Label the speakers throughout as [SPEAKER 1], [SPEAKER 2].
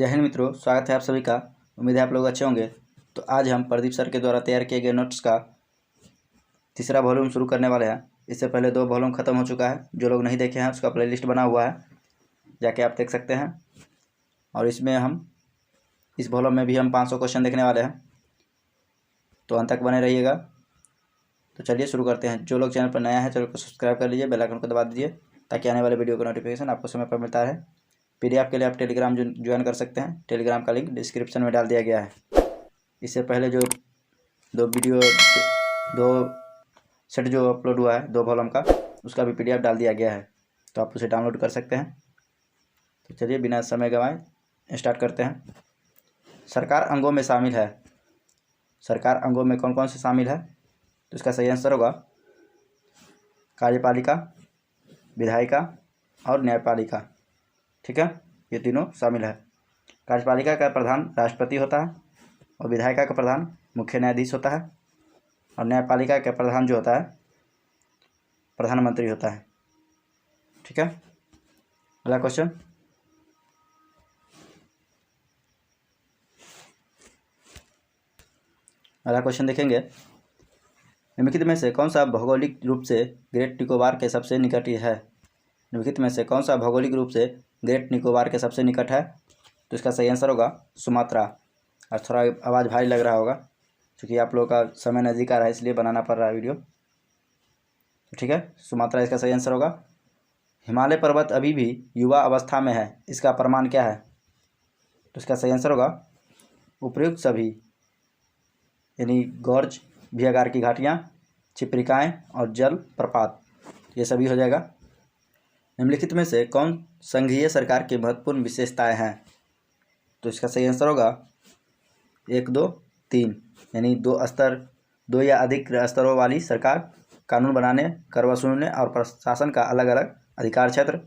[SPEAKER 1] जय हिंद मित्रों, स्वागत है आप सभी का। उम्मीद है आप लोग अच्छे होंगे। तो आज हम प्रदीप सर के द्वारा तैयार किए गए नोट्स का तीसरा वॉल्यूम शुरू करने वाले हैं। इससे पहले 2 वॉल्यूम ख़त्म हो चुका है। जो लोग नहीं देखे हैं उसका प्लेलिस्ट बना हुआ है, जाके आप देख सकते हैं। और इसमें हम इस वॉल्यूम में भी हम 500 क्वेश्चन देखने वाले हैं, तो अंत तक बने रहिएगा। तो चलिए शुरू करते हैं। जो लोग चैनल पर नया है चैनल को सब्सक्राइब कर लीजिए, बेल आइकन को दबा दीजिए ताकि आने वाले वीडियो का नोटिफिकेशन आपको समय पर मिलता रहे। पीडीएफ के लिए आप टेलीग्राम ज्वाइन कर सकते हैं। टेलीग्राम का लिंक डिस्क्रिप्शन में डाल दिया गया है। इससे पहले जो दो सेट जो अपलोड हुआ है 2 वॉल्यूम का, उसका भी पीडीएफ डाल दिया गया है, तो आप उसे डाउनलोड कर सकते हैं। तो चलिए बिना समय गंवाए स्टार्ट करते हैं। सरकार अंगों में शामिल है। सरकार अंगों में कौन कौन से शामिल है? तो इसका सही आंसर होगा कार्यपालिका, विधायिका और न्यायपालिका। ठीक है, ये तीनों शामिल है। कार्यपालिका का प्रधान राष्ट्रपति होता है और विधायिका का प्रधान मुख्य न्यायाधीश होता है और न्यायपालिका का प्रधान जो होता है प्रधानमंत्री होता है। ठीक है, अगला क्वेश्चन। अगला क्वेश्चन देखेंगे। निम्नलिखित में से कौन सा भौगोलिक रूप से ग्रेट निकोबार के सबसे निकट है? निम्नलिखित में से कौन सा भौगोलिक रूप से ग्रेट निकोबार के सबसे निकट है? तो इसका सही आंसर होगा सुमात्रा। और थोड़ा आवाज़ भारी लग रहा होगा क्योंकि आप लोगों का समय नज़दीक आ रहा है, इसलिए बनाना पड़ रहा है वीडियो। तो ठीक है, सुमात्रा इसका सही आंसर होगा। हिमालय पर्वत अभी भी युवा अवस्था में है, इसका प्रमाण क्या है? तो इसका सही आंसर होगा उपर्युक्त सभी, यानी गॉर्ज, भियागार की घाटियाँ, चिपरिकाएँ और जल प्रपात, ये सभी हो जाएगा। निम्नलिखित में से कौन संघीय सरकार की महत्वपूर्ण विशेषताएं हैं? तो इसका सही आंसर होगा 1, 2, 3, यानी 2 या अधिक स्तरों वाली सरकार, कानून बनाने, कर वसूलने और प्रशासन का अलग अलग अधिकार क्षेत्र,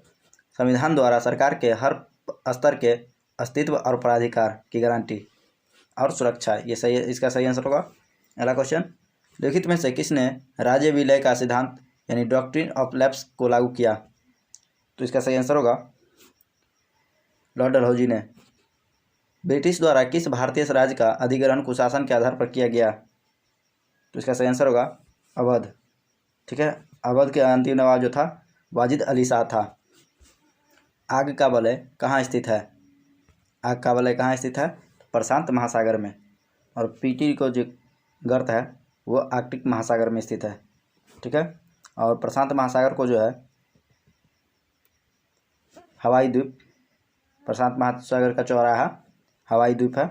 [SPEAKER 1] संविधान द्वारा सरकार के हर स्तर के अस्तित्व और प्राधिकार की गारंटी और सुरक्षा। ये सही, इसका सही आंसर होगा। अगला क्वेश्चन। लिखित में से किसने राज्य विलय का सिद्धांत यानी डॉक्ट्रिन ऑफ लैप्स को लागू किया? तो इसका सही आंसर होगा लॉर्ड डलहौजी ने। ब्रिटिश द्वारा किस भारतीय राज्य का अधिग्रहण कुशासन के आधार पर किया गया? तो इसका सही आंसर होगा अवध। ठीक है, अवध के अंतिम नवाब जो था वाजिद अली शाह था। आग का वलय कहाँ स्थित है? आग का वलय कहाँ स्थित है? प्रशांत महासागर में। और पीटी को जो गर्त है वो आर्कटिक महासागर में स्थित है। ठीक है, और प्रशांत महासागर को जो है हवाई द्वीप, प्रशांत महासागर का चौराहा हवाई द्वीप है।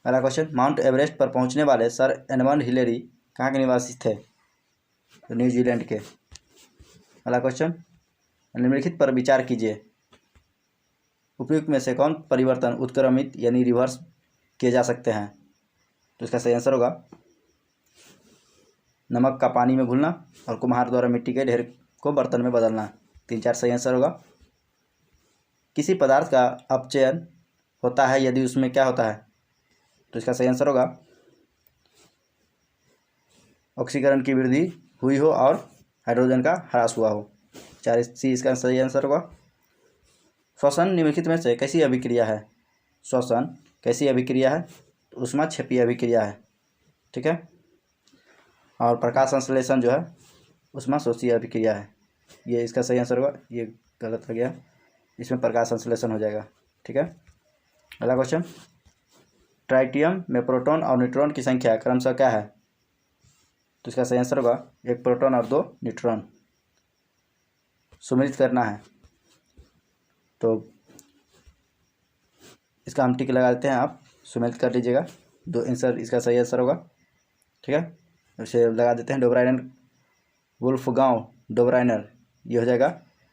[SPEAKER 1] अगला क्वेश्चन। माउंट एवरेस्ट पर पहुंचने वाले सर एडमंड हिलेरी कहाँ के निवासी थे? तो न्यूजीलैंड के। अगला क्वेश्चन। निम्नलिखित पर विचार कीजिए। उपयुक्त में से कौन परिवर्तन उत्क्रमित यानी रिवर्स किए जा सकते हैं? तो इसका सही आंसर होगा नमक का पानी में घुलना और कुम्हार द्वारा मिट्टी के ढेर को बर्तन में बदलना। 3-4 सही आंसर होगा। किसी पदार्थ का अपचयन होता है यदि उसमें क्या होता है? तो इसका सही आंसर होगा ऑक्सीकरण की वृद्धि हुई हो और हाइड्रोजन का ह्रास हुआ हो। 4C इसका सही आंसर होगा। श्वसन निम्नलिखित में से कैसी अभिक्रिया है? श्वसन कैसी अभिक्रिया है? तो ऊष्माक्षेपीय अभिक्रिया है। ठीक है, और प्रकाश संश्लेषण जो है ऊष्माशोषीय अभिक्रिया है। ये इसका सही आंसर होगा। ये गलत हो गया, इसमें प्रकाश संश्लेषण हो जाएगा। ठीक है, अगला क्वेश्चन। ट्राइटियम में प्रोटॉन और न्यूट्रॉन की संख्या क्रमशः क्या है? तो इसका सही आंसर होगा 1 प्रोटॉन और 2 न्यूट्रॉन। सुमेलित करना है तो इसका हम टिक लगा देते हैं, आप सुमेलित कर लीजिएगा। 2 आंसर इसका सही आंसर होगा। ठीक है, इसे लगा देते हैं। डोबराइनर, वुल्फगांव डोबराइनर, ये हो जाएगा।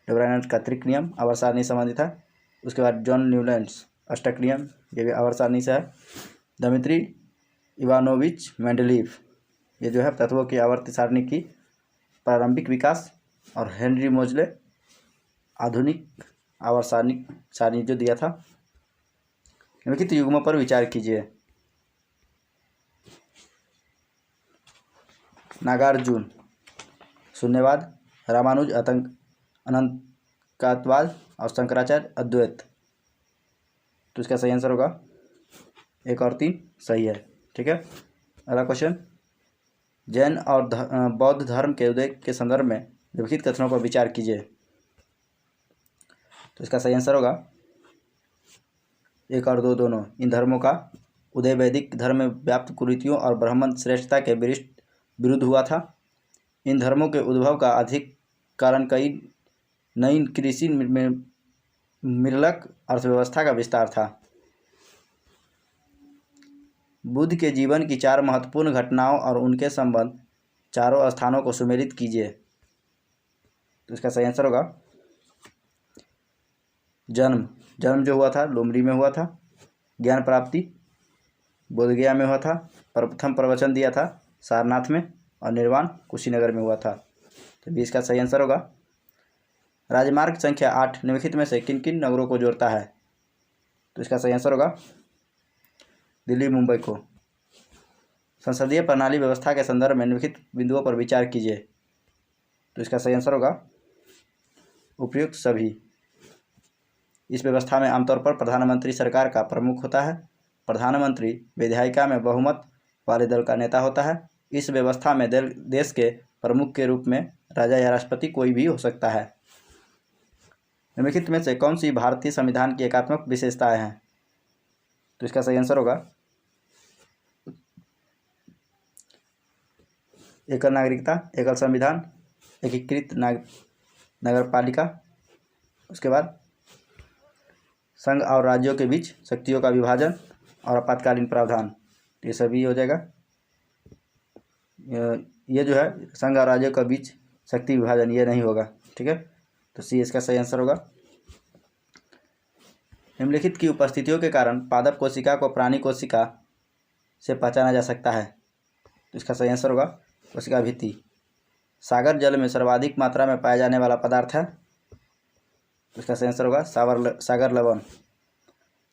[SPEAKER 1] डोबराइनर का त्रिक नियम आवर्त सारणी संबंधित है। उसके बाद जॉन न्यूलैंड्स अष्टक नियम, ये भी आवर्त सारणी से है। दमित्री इवानोविच मेंडलीव, ये जो है तत्वों की आवर्त सारणी की प्रारंभिक विकास। और हेनरी मोजले आधुनिक आवर्त सारणी जो दिया था। निम्नलिखित युग्मों पर विचार कीजिए। नागार्जुन शून्यवाद, रामानुज अनंतवाद और शंकराचार्य अद्वैत। तो इसका सही आंसर होगा 1 और 3 सही है। ठीक है। अगला क्वेश्चन, जैन और बौद्ध धर्म के उदय के संदर्भ में निम्नलिखित कथनों पर विचार कीजिए। तो इसका सही आंसर होगा 1 और 2 दोनों। इन धर्मों का उदय वैदिक धर्म में व्याप्त कुरीतियों और ब्राह्मण श्रेष्ठता के विरुद्ध हुआ था। इन धर्मों के उद्भव का अधिक कारण कई नई कृषि मिलक अर्थव्यवस्था का विस्तार था। बुद्ध के जीवन की 4 महत्वपूर्ण घटनाओं और उनके संबंध चारों स्थानों को सुमेलित कीजिए। तो इसका सही आंसर होगा जन्म जो हुआ था लुम्बिनी में हुआ था, ज्ञान प्राप्ति बोधगया में हुआ था, प्रथम प्रवचन दिया था सारनाथ में, और निर्वाण कुशीनगर में हुआ था। तो 20 का सही आंसर होगा। राजमार्ग संख्या 8 निम्नलिखित में से किन किन नगरों को जोड़ता है? तो इसका सही आंसर होगा दिल्ली मुंबई को। संसदीय प्रणाली व्यवस्था के संदर्भ में निम्नलिखित बिंदुओं पर विचार कीजिए। तो इसका सही आंसर होगा उपयुक्त सभी। इस व्यवस्था में आमतौर पर प्रधानमंत्री सरकार का प्रमुख होता है। प्रधानमंत्री विधायिका में बहुमत वाले दल का नेता होता है। इस व्यवस्था में देश के प्रमुख के रूप में राजा या राष्ट्रपति कोई भी हो सकता है। निम्नलिखित में से कौन सी भारतीय संविधान की एकात्मक विशेषताएं हैं? तो इसका सही आंसर होगा एकल नागरिकता, एकल संविधान, एकीकृत नगरपालिका, उसके बाद संघ और राज्यों के बीच शक्तियों का विभाजन और आपातकालीन प्रावधान। ये सभी हो जाएगा। ये जो है संघ और राज्यों के बीच शक्ति विभाजन ये नहीं होगा। ठीक है। तो सी इसका सही आंसर होगा। निम्नलिखित की उपस्थितियों के कारण पादप कोशिका को प्राणी कोशिका से पहचाना जा सकता है। तो इसका सही आंसर होगा कोशिका भित्ति। सागर जल में सर्वाधिक मात्रा में पाया जाने वाला पदार्थ है। तो इसका सही आंसर होगा सागर लवण।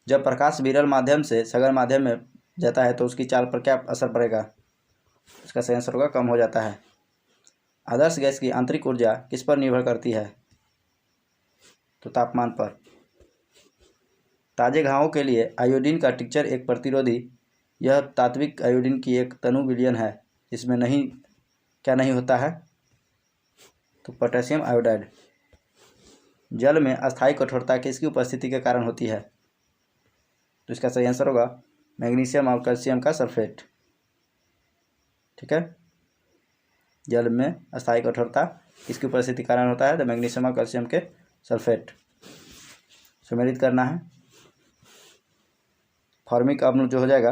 [SPEAKER 1] जब प्रकाश विरल माध्यम से सघन माध्यम में जाता है तो उसकी चाल पर क्या असर पड़ेगा? इसका सही आंसर होगा कम हो जाता है। आदर्श गैस की आंतरिक ऊर्जा किस पर निर्भर करती है? तो तापमान पर। ताजे घावों के लिए आयोडीन का टिंचर एक प्रतिरोधी। यह तात्विक आयोडीन की एक तनु विलयन है जिसमें क्या नहीं होता है? तो पोटेशियम आयोडाइड। जल में अस्थायी कठोरता किसकी उपस्थिति के कारण होती है? तो इसका सही आंसर होगा मैग्नीशियम और कैल्शियम का सल्फेट। ठीक है। जल में अस्थायी कठोरता किसकी उपस्थिति के कारण होता है? तो मैग्नीशियम और कैल्शियम के सल्फेट। सम्मिलित करना है। फॉर्मिक अम्ल जो हो जाएगा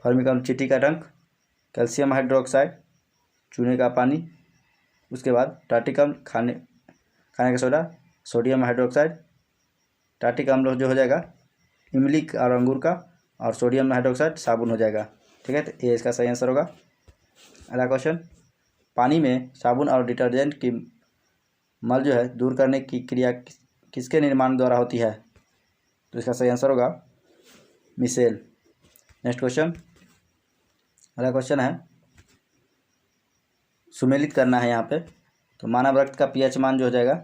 [SPEAKER 1] फॉर्मिक अम्ल चींटी का डंक, कैल्शियम हाइड्रोक्साइड चूने का पानी, उसके बाद टार्टिक अम्ल खाने का सोडा, सोडियम हाइड्रोक्साइड। टार्टिक अम्ल जो हो जाएगा इमली और अंगूर का, और सोडियम हाइड्रोक्साइड साबुन हो जाएगा। ठीक है। तो ये इसका सही आंसर होगा। अगला क्वेश्चन, पानी में साबुन और डिटर्जेंट की मल जो है दूर करने की क्रिया किसके निर्माण द्वारा होती है? तो इसका सही आंसर होगा मिसेल। नेक्स्ट क्वेश्चन, अगला क्वेश्चन है सुमेलित करना है यहाँ पे। तो मानव रक्त का पीएच मान जो हो जाएगा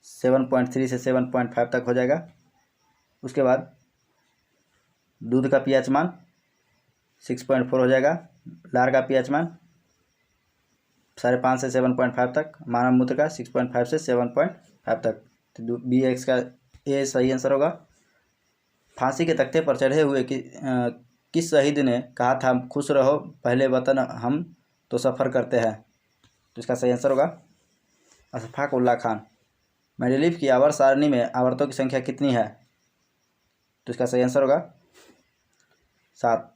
[SPEAKER 1] 7.3 से 7.5 तक हो जाएगा। उसके बाद दूध का पीएच मान 6.4 हो जाएगा। लार का पीएच मान 5.5 से 7.5 तक। मानव मूत्र का 6.5 से 7.5 तक। तो बी एक्स का ए सही आंसर होगा। फांसी के तख्ते पर चढ़े हुए किस शहीद ने कहा था खुश रहो पहले वतन हम तो सफ़र करते हैं? तो इसका सही आंसर होगा अशफाक उल्लाह खान। मेंडेलीव की आवर्त सारणी में आवर्तों की संख्या कितनी है? तो इसका सही आंसर होगा 7।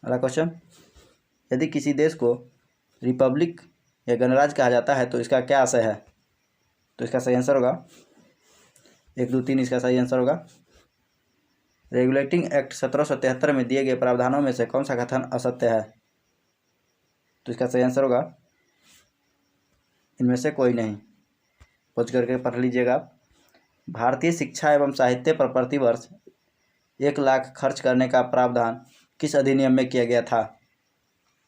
[SPEAKER 1] अगला क्वेश्चन, यदि किसी देश को रिपब्लिक या गणराज्य कहा जाता है तो इसका क्या आशय है? तो इसका सही आंसर होगा 1, 2, 3 इसका सही आंसर होगा। रेगुलेटिंग एक्ट 1773 में दिए गए प्रावधानों में से कौन सा कथन असत्य है? तो इसका सही आंसर होगा इनमें से कोई नहीं। सोच करके पढ़ लीजिएगा आप। भारतीय शिक्षा एवं साहित्य पर प्रतिवर्ष 1 लाख खर्च करने का प्रावधान किस अधिनियम में किया गया था?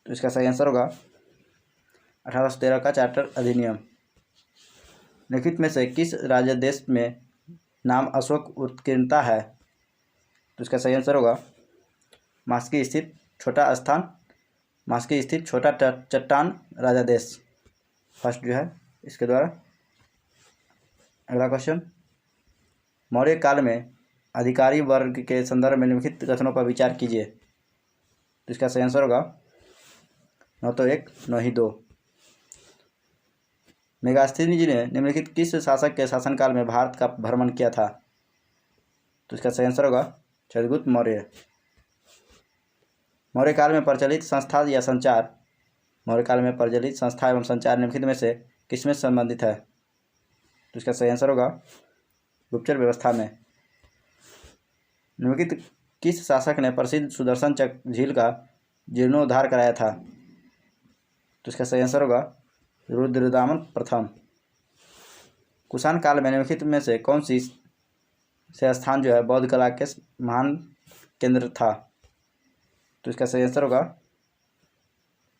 [SPEAKER 1] तो इसका सही आंसर होगा 1813 का चार्टर अधिनियम। निम्नलिखित में से किस राज्य देश में नाम अशोक उत्कीर्णता है? तो इसका सही आंसर होगा मास्की स्थित छोटा स्थान, मास्की स्थित छोटा चट्टान राजा देश, फर्स्ट जो है इसके द्वारा। अगला क्वेश्चन, मौर्य काल में अधिकारी वर्ग के संदर्भ में निम्नलिखित कथनों पर विचार कीजिए। तो इसका सही आंसर होगा 9 तो 1 9 ही 2। मेगास्थनीज ने निम्नलिखित किस शासक के शासनकाल में भारत का भ्रमण किया था? तो इसका सही आंसर होगा चंद्रगुप्त मौर्य। मौर्य काल में प्रचलित संस्था या संचार, मौर्य काल में प्रचलित संस्था एवं संचार निम्नलिखित में से किसमें संबंधित है? तो इसका सही आंसर होगा गुप्तचर व्यवस्था में। निम्नलिखित किस शासक ने प्रसिद्ध सुदर्शन चक्र झील का जीर्णोद्धार कराया था? तो इसका सही आंसर होगा रुद्रदामन प्रथम। कुषाण काल में निम्नलिखित में से कौन सी से स्थान जो है बौद्ध कला के महान केंद्र था? तो इसका सही आंसर होगा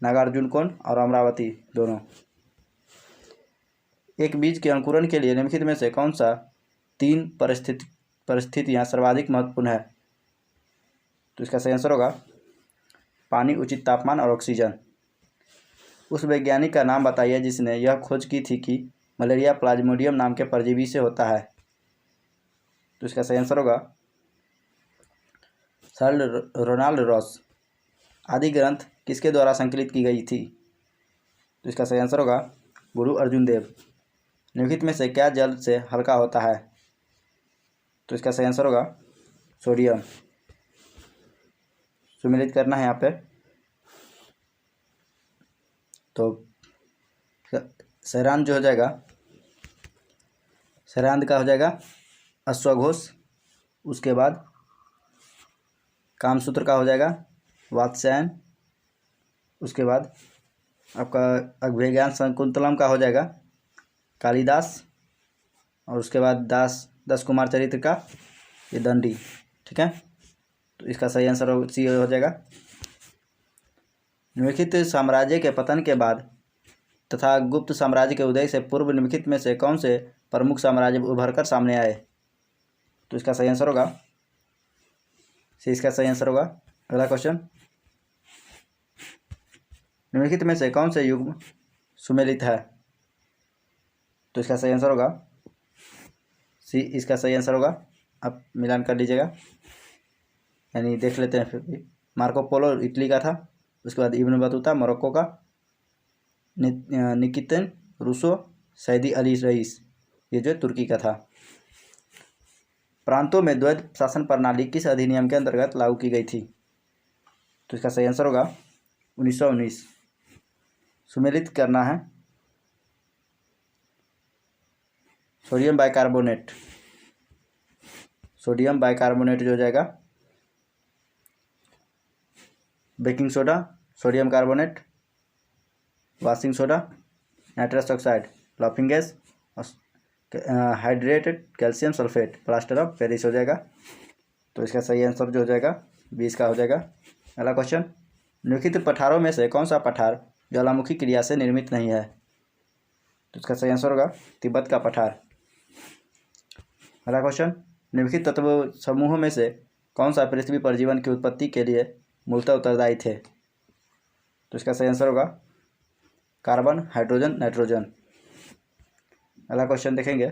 [SPEAKER 1] नागार्जुनकोंड और अमरावती दोनों। एक बीज के अंकुरण के लिए निम्नलिखित में से कौन सा 3 परिस्थितियाँ सर्वाधिक महत्वपूर्ण है? तो इसका सही आंसर होगा पानी, उचित तापमान और ऑक्सीजन। उस वैज्ञानिक का नाम बताइए जिसने यह खोज की थी कि मलेरिया प्लाज्मोडियम नाम के परजीवी से होता है। तो इसका सही आंसर होगा सर रोनाल्ड रॉस। आदि ग्रंथ किसके द्वारा संकलित की गई थी? तो इसका सही आंसर होगा गुरु अर्जुन देव। निम्नलिखित में से क्या जल से हल्का होता है? तो इसका सही आंसर होगा सोडियम। सुमेलित करना है यहाँ पे। तो सैरान जो हो जाएगा, सैरांध का हो जाएगा अश्वघोष, उसके बाद कामसूत्र का हो जाएगा वात्स्यायन, उसके बाद आपका अभिज्ञान शकुंतलम का हो जाएगा कालिदास, और उसके बाद दस कुमार चरित्र का ये दंडी। ठीक है, तो इसका सही आंसर सी हो जाएगा। निम्नलिखित साम्राज्य के पतन के बाद तथा गुप्त साम्राज्य के उदय से पूर्व निम्नलिखित में से कौन से प्रमुख साम्राज्य उभर कर सामने आए? तो इसका सही आंसर होगा इसका सही आंसर होगा। अगला क्वेश्चन, निम्नलिखित में से कौन से युग सुमेलित है? तो इसका सही आंसर होगा सी, इसका सही आंसर होगा। आप मिलान कर लीजिएगा, यानी देख लेते हैं। फिर भी मार्को पोलो इटली का था, उसके बाद इब्न बतूता मोरक्को का, निकितन रूसो, सैदी अली रईस ये जो तुर्की का था। प्रांतों में द्वैध शासन प्रणाली किस अधिनियम के अंतर्गत लागू की गई थी? तो इसका सही आंसर होगा 1919। सुमेलित करना है सोडियम बाइकार्बोनेट, सोडियम बाइकार्बोनेट जो हो जाएगा baking soda, sodium carbonate, washing soda, nitrous oxide, laughing gas, hydrated calcium sulphate, plaster of Paris हो जाएगा। तो इसका सही आंसर जो हो जाएगा 20 का हो जाएगा। अगला क्वेश्चन, निम्नलिखित पठारों में से कौन सा पठार ज्वालामुखी क्रिया से निर्मित नहीं है? तो इसका सही आंसर होगा तिब्बत का पठार। अगला क्वेश्चन, निम्नलिखित तत्व समूहों में से कौन सा पृथ्वी पर जीवन की उत्पत्ति के लिए मूलतः उत्तरदायी थे? तो इसका सही आंसर होगा कार्बन, हाइड्रोजन, नाइट्रोजन। अगला क्वेश्चन देखेंगे,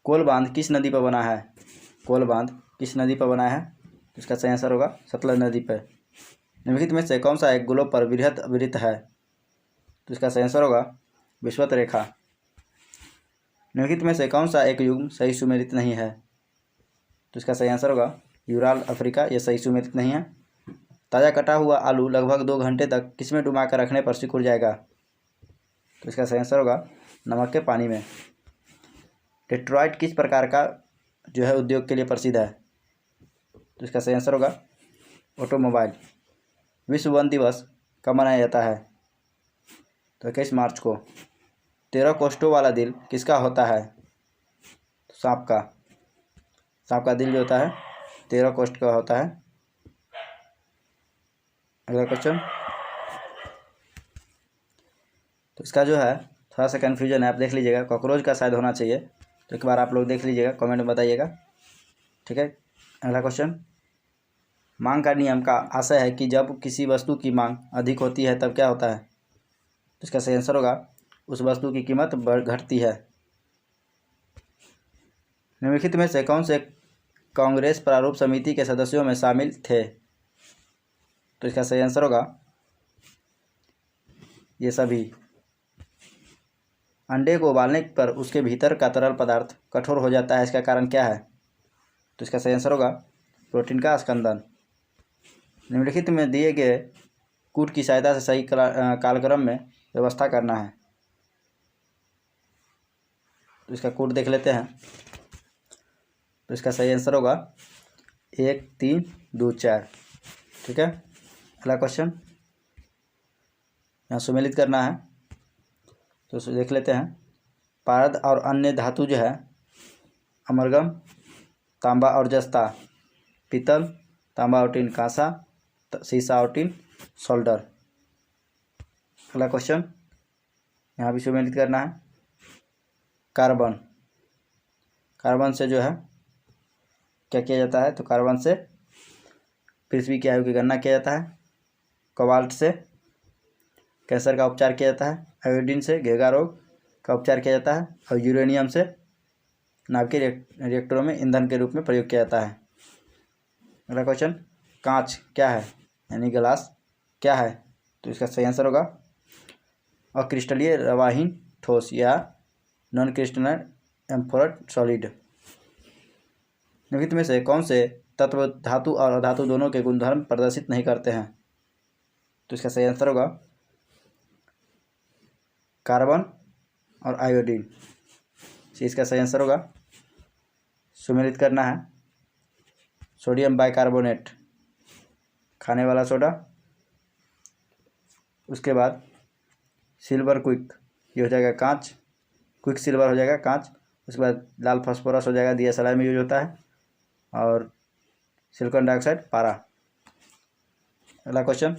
[SPEAKER 1] कोल बांध किस नदी पर बना है? कोल बांध किस नदी पर बना है? तो इसका सही आंसर होगा सतलज नदी पर। निम्नलिखित में से कौन सा एक ग्लोब पर वृहत वृत्त है? तो इसका सही आंसर होगा विषुवत रेखा। निम्नलिखित में से कौन सा एक युग्म सही सुमेलित नहीं है? तो इसका सही आंसर होगा यूराल अफ्रीका, यह सही सुमेलित नहीं है। ताज़ा कटा हुआ आलू लगभग 2 घंटे तक किसमें डुबा कर रखने पर सिकुड़ जाएगा? तो इसका सही आंसर होगा नमक के पानी में। डेट्रॉइट किस प्रकार का जो है उद्योग के लिए प्रसिद्ध है? तो इसका सही आंसर होगा ऑटोमोबाइल। विश्व वन दिवस कब मनाया जाता है? तो 21 मार्च को। 13 कोष्ठों वाला दिल किसका होता है? तो सांप का। सांप का दिल जो होता है 13 कोष्ठ का होता है। अगला क्वेश्चन, तो इसका जो है थोड़ा सा कन्फ्यूजन है, आप देख लीजिएगा, कॉकरोच का शायद होना चाहिए, तो एक बार आप लोग देख लीजिएगा, कमेंट में बताइएगा, ठीक है। अगला क्वेश्चन, मांग का नियम का आशय है कि जब किसी वस्तु की मांग अधिक होती है तब क्या होता है? तो इसका सही आंसर होगा उस वस्तु की कीमत घटती है। निम्नलिखित में से कौन से कांग्रेस प्रारूप समिति के सदस्यों में शामिल थे? तो इसका सही आंसर होगा ये सभी। अंडे को उबालने पर उसके भीतर का तरल पदार्थ कठोर हो जाता है, इसका कारण क्या है? तो इसका सही आंसर होगा प्रोटीन का स्कंदन। निम्नलिखित में दिए गए कूट की सहायता से सही कालक्रम में व्यवस्था करना है। तो इसका कूट देख लेते हैं। तो इसका सही आंसर होगा 1 3 2 4, ठीक है। अगला क्वेश्चन, यहाँ सुमेलित करना है, तो देख लेते हैं। पारद और अन्य धातु जो है अमरगम, तांबा और जस्ता, पीतल, तांबा और टीन कांसा, सीसा और टीन सोल्डर। अगला क्वेश्चन, यहाँ भी सुमेलित करना है। कार्बन, कार्बन से जो है क्या किया जाता है? तो कार्बन से पृथ्वी की आयु की गणना किया जाता है। कोबाल्ट से कैंसर का उपचार किया जाता है। आयोडीन से घेगा रोग का उपचार किया जाता है। और यूरेनियम से नाभिकीय रिएक्टरों में ईंधन के रूप में प्रयोग किया जाता है। अगला क्वेश्चन, कांच क्या है यानी ग्लास क्या है? तो इसका सही आंसर होगा अक्रिस्टलीय रवाहीन ठोस या नॉन क्रिस्टलाइन एम्फोरस सॉलिड। निम्नलिखित में से कौन से तत्व धातु और अधातु दोनों के गुणधर्म प्रदर्शित नहीं करते हैं? तो इसका सही आंसर होगा कार्बन और आयोडीन। इसका सही आंसर होगा, सुमेलित करना है। सोडियम बाइकार्बोनेट खाने वाला सोडा, उसके बाद सिल्वर क्विक, ये हो जाएगा कांच, क्विक सिल्वर हो जाएगा कांच। उसके बाद लाल फास्फोरस हो जाएगा, दिया सलाई में यूज होता है। और सिलिकॉन डाइऑक्साइड पारा। अगला क्वेश्चन,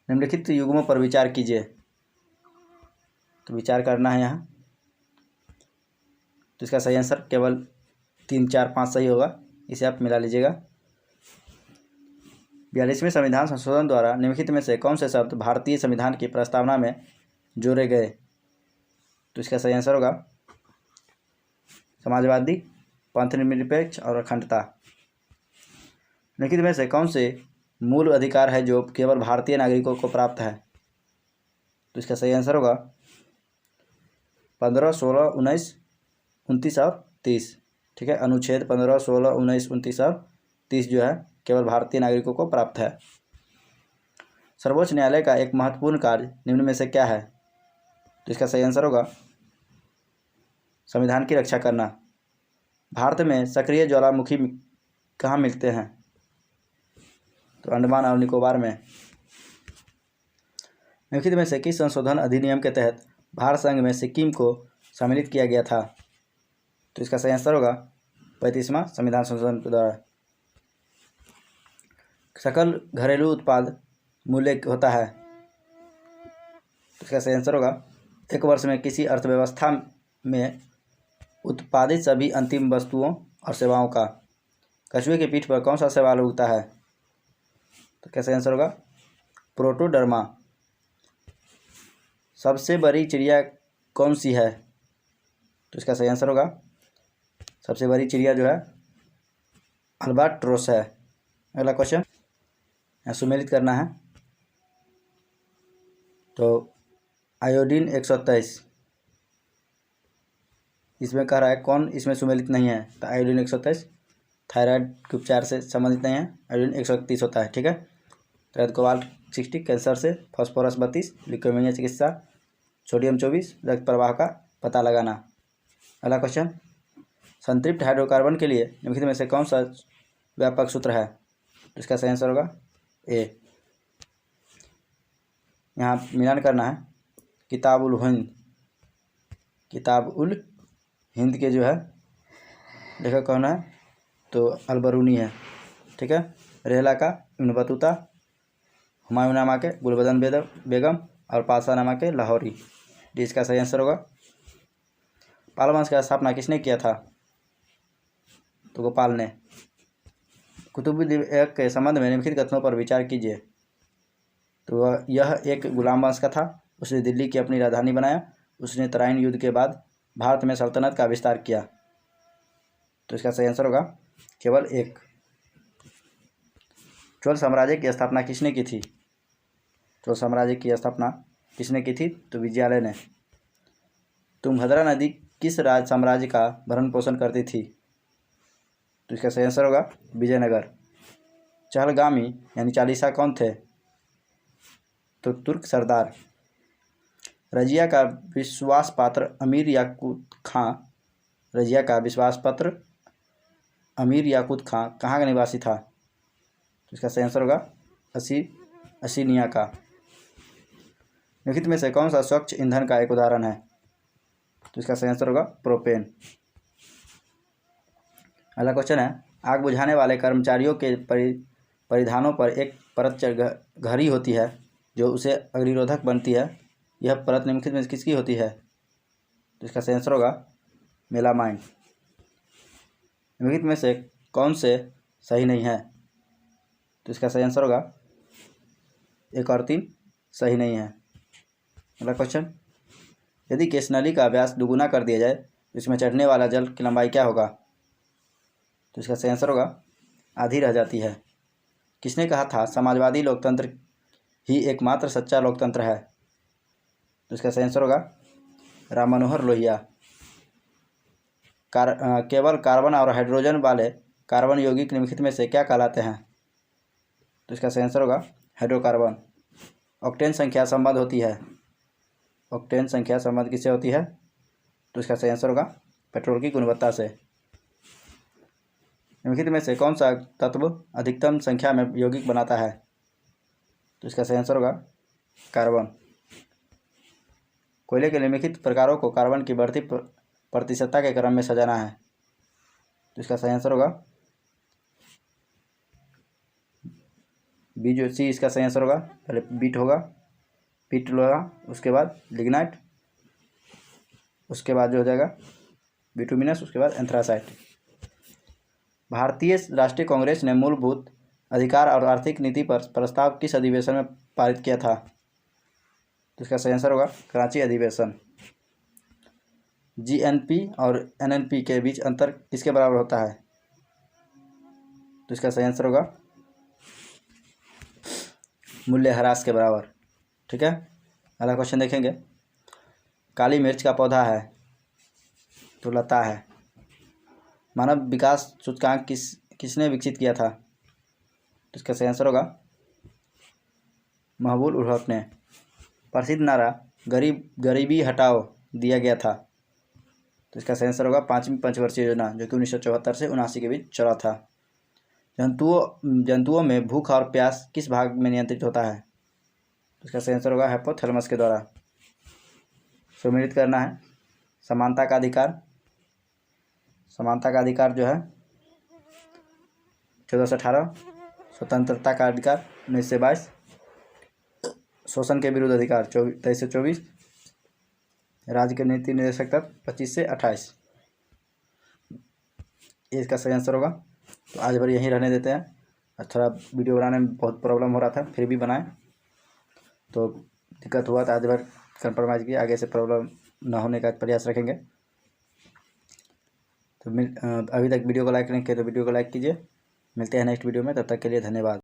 [SPEAKER 1] निम्नलिखित युग्मों पर विचार कीजिए। तो विचार करना है यहाँ। तो इसका सही आंसर केवल 3 4 5 सही होगा, इसे आप मिला लीजिएगा। 42वें संविधान संशोधन द्वारा निम्नलिखित में से कौन से शब्द भारतीय संविधान की प्रस्तावना में जोड़े गए? तो इसका सही आंसर होगा समाजवादी, पंथनिरपेक्ष और अखंडता। निम्नलिखित में से कौन से मूल अधिकार है जो केवल भारतीय नागरिकों को प्राप्त है? तो इसका सही आंसर होगा 15, 16, 19, 29 और 30, ठीक है। अनुच्छेद 15, 16, 19, 29 और 30 जो है केवल भारतीय नागरिकों को प्राप्त है। सर्वोच्च न्यायालय का एक महत्वपूर्ण कार्य निम्न में से क्या है? तो इसका सही आंसर होगा संविधान की रक्षा करना। भारत में सक्रिय ज्वालामुखी कहाँ मिलते हैं? तो अंडमान और निकोबार में। निम्नलिखित में से किस संशोधन अधिनियम के तहत भारत संघ में सिक्किम को सम्मिलित किया गया था? तो इसका सही आंसर होगा 35वां संविधान संशोधन के द्वारा। सकल घरेलू उत्पाद मूल्य होता है। तो इसका सही आंसर होगा एक वर्ष में किसी अर्थव्यवस्था में उत्पादित सभी अंतिम वस्तुओं और सेवाओं का। कछुए की पीठ पर कौन सा शैवाल उगता है? तो कैसा आंसर होगा प्रोटोडर्मा। सबसे बड़ी चिड़िया कौन सी है? तो इसका सही आंसर होगा सबसे बड़ी चिड़िया जो है अल्बाट्रोस है। अगला क्वेश्चन यहाँ सुमेलित करना है। तो आयोडीन 123 इसमें कह रहा है कौन इसमें सुमेलित नहीं है? तो आयोडीन 123 थायराइड के उपचार से संबंधित नहीं है। आयोडीन 131 होता है, ठीक है। तो कोबाल्ट 60 कैंसर से, फास्फोरस 32 ल्यूकेमिया चिकित्सा, सोडियम 24 रक्त प्रवाह का पता लगाना। अगला क्वेश्चन संतृप्त हाइड्रोकार्बन के लिए निम्नलिखित में से कौन सा व्यापक सूत्र है? इसका सही आंसर होगा ए। यहाँ मिलान करना है। किताब उल हिंद के जो है लेखक कौन है? तो अलबरूनी है, ठीक है। रेहला का इब्न बतूता, हुमायूं नामा के गुलबदन बेगम और पाशा नामा के लाहौरी। डी इसका सही आंसर होगा। पाल वंश का स्थापना किसने किया था? तो गोपाल ने। कुतुबुद्दीन ऐबक के संबंध में निम्नलिखित कथनों पर विचार कीजिए। तो यह एक गुलाम वंश का था। उसने दिल्ली की अपनी राजधानी बनाया। उसने तराइन युद्ध के बाद भारत में सल्तनत का विस्तार किया। तो इसका सही आंसर होगा केवल एक। चोल साम्राज्य की स्थापना किसने की थी? चोल साम्राज्य की स्थापना किसने की थी? तो विजयालय ने। तुंगभद्रा नदी किस राज साम्राज्य का भरण पोषण करती थी? तो इसका सही आंसर होगा विजयनगर। चहलगामी यानी चालीसा कौन थे? तो तुर्क सरदार। रजिया का विश्वास पात्र अमीर याकूत खां। रजिया का विश्वास पात्र अमीर याकूत खां कहाँ का निवासी था? तो इसका सही आंसर होगा असीनिया का। निम्नलिखित में से कौन सा स्वच्छ ईंधन का एक उदाहरण है? तो इसका सही आंसर होगा प्रोपेन। अगला क्वेश्चन है, आग बुझाने वाले कर्मचारियों के परिधानों पर एक परत घड़ी होती है जो उसे अग्निरोधक बनती है। यह परत निम्नलिखित में किसकी होती है? तो इसका सही आंसर होगा मेलामाइन। निम्नलिखित में से कौन से सही नहीं है? तो इसका सही आंसर होगा 1 और 3 सही नहीं है। अगला क्वेश्चन, यदि केशनली का व्यास दुगुना कर दिया जाए तो इसमें चढ़ने वाला जल की लंबाई क्या होगा? तो इसका सही आंसर होगा आधी रह जाती है। किसने कहा था समाजवादी लोकतंत्र ही एकमात्र सच्चा लोकतंत्र है? तो इसका सही आंसर होगा राम मनोहर लोहिया। केवल कार्बन और हाइड्रोजन वाले कार्बन यौगिक निम्नलिखित में से क्या कहलाते हैं? तो इसका सही आंसर होगा हाइड्रोकार्बन। ऑक्टेन संख्या संबंध होती है। ऑक्टेन संख्या संबंध किससे होती है? तो इसका सही आंसर होगा पेट्रोल की गुणवत्ता से। निम्नलिखित में से कौन सा तत्व अधिकतम संख्या में यौगिक बनाता है? तो इसका सही आंसर होगा कार्बन। कोयले के निम्नलिखित प्रकारों को कार्बन की बढ़ती प्रतिशतता के क्रम में सजाना है। तो इसका सही आंसर होगा बी जो सी इसका सही आंसर होगा। पहले बीट होगा, पीट होगा, उसके बाद लिग्नाइट, उसके बाद जो हो जाएगा बिटुमिनस, उसके बाद एंथ्रासाइट। भारतीय राष्ट्रीय कांग्रेस ने मूलभूत अधिकार और आर्थिक नीति पर प्रस्ताव किस अधिवेशन में पारित किया था? तो इसका सही आंसर होगा कराची अधिवेशन। जीएनपी और एनएनपी के बीच अंतर किसके बराबर होता है? तो इसका सही आंसर होगा मूल्यह्रास के बराबर। ठीक है। अगला क्वेश्चन देखेंगे, काली मिर्च का पौधा है तो लता है। मानव विकास सूचकांक किसने विकसित किया था? तो इसका सही आंसर होगा महबूब उल हक ने। प्रसिद्ध नारा गरीबी हटाओ दिया गया था। तो इसका सही आंसर होगा 5वीं पंचवर्षीय योजना, जो कि 1974 से 1979 के बीच चला था। जंतुओं में भूख और प्यास किस भाग में नियंत्रित होता है? तो इसका सही आंसर होगा हाइपोथैलेमस के द्वारा। सुमेलित करना है समानता का अधिकार। समानता का अधिकार जो है 14 से 18, स्वतंत्रता का अधिकार 19 से 22, शोषण के विरुद्ध अधिकार 23 से 24, राज्य के नीति निर्देशक तत्व 25 से 28। ये इसका सही आंसर होगा। तो आज भर यहीं रहने देते हैं। थोड़ा वीडियो बनाने में बहुत प्रॉब्लम हो रहा था, फिर भी बनाए, तो दिक्कत हुआ तो आज भर कंप्रोमाइज़ किया। आगे से प्रॉब्लम ना होने का प्रयास रखेंगे। तो अभी तक वीडियो को लाइक नहीं किया तो वीडियो को लाइक कीजिए। मिलते हैं नेक्स्ट वीडियो में, तब तक के लिए धन्यवाद।